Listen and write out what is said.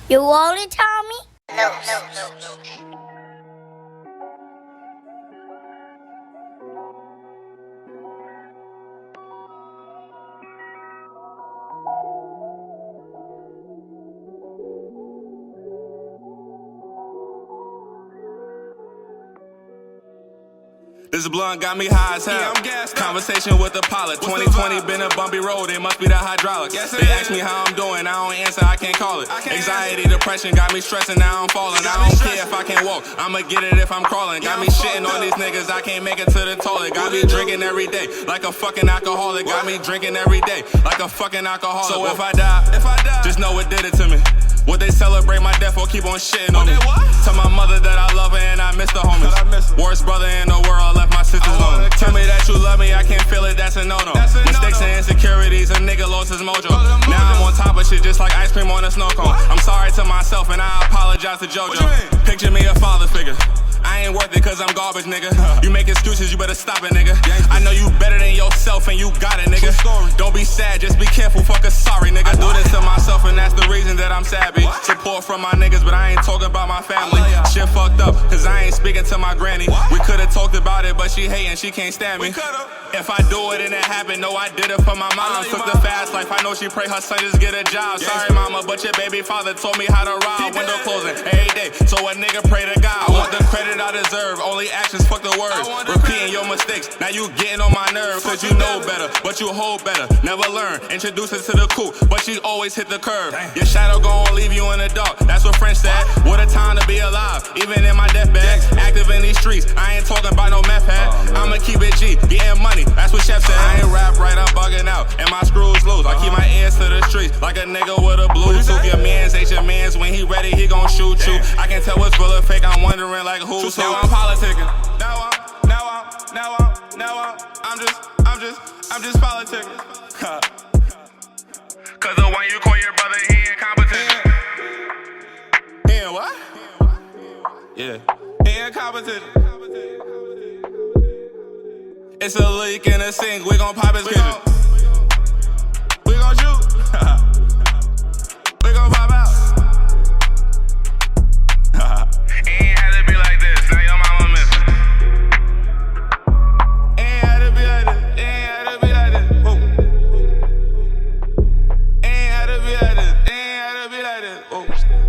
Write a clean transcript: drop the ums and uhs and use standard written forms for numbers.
You only Tommy? No. This blunt got me high as hell. Yeah, I'm gassed up. Conversation with the pilot. What's the 2020 vibe? been a bumpy road. It must be the hydraulics. Yes, it they is. ask me how I'm doing. I don't answer. I can't call it. I can't Anxiety, depression got me stressing. Now I'm falling. Got I me don't stressing. care if I can't walk. I'ma get it if I'm crawling. Yeah, Got me I'm shitting fucked on up. these niggas. I can't make it to the toilet. Got What me it do? drinking every day like a fucking alcoholic. Got me drinking every day like a fucking alcoholic. So if I die, just know it did it to me. Would they celebrate my death or keep on shitting on me? they what? Tell my mother that I love her and I miss the homies. I miss her. Worst brother in the world, left my sisters I wanna lonely. Tell kiss me that you love me, I can't feel it, that's a no-no. That's a Mistakes no-no. and insecurities, a nigga lost his mojo. Lost his Now I'm mojo. on top of shit just like ice cream on a snow cone. What? I'm sorry to myself and I apologize to JoJo. What you mean? Picture me a father figure. I ain't worth it cause I'm garbage, nigga. You make excuses, you better stop it, nigga. Gangsters. I know you better than yourself and you got it, nigga. True story. Don't be sad, just be careful, fuck a sorry, nigga. I do this to myself and that's the reason that I'm savage. What? Support from my niggas, but I ain't talking about my family. I love y'all. Shit fucked up, cause I ain't speaking to my granny. What? We could've talked about it, but she hating, she can't stand me. We could've. If I do it and it happen, no, I did it for my mom. love you, Took the Mom. fast life, I know she pray her son just get a job. Yes. Sorry, mama, but your baby father told me how to He rob. Window did. closing every day, so a nigga pray to God. I want the credit I deserve, only actions fuck the words. I want the Repeating credit. your mistakes, now you getting on my nerve. Cause you know better, but you hold better. Never learn, introduce her to the coupe, but she always hit the curve. Damn. Your shadow gon' leave you in the dark, that's what French said. What a time to be alive, even in my deathbed. Active in these streets, I ain't talking about no meth head. I'ma keep it G, getting money, that's what Chef said. I ain't rap right, I'm bugging out, and my screws loose. I keep my ears to the streets, like a nigga with a Bluetooth. Your mans ain't your mans, when he ready, he gon' shoot you. I can tell what's real or fake, I'm wondering like who's who. Now I'm politicking. I'm just politicking. Cause the one you call your brother, he incompetent. He in what? Yeah. He incompetent. It's a leak in the sink, we gon' pop his kitchen. We gon' shoot. We gon' pop out. It ain't had to be like this, now your mama missing. Ain't had to be like this, ain't had to be like this. Whoa. Ain't had to be like this, ain't had to be like this. Whoa.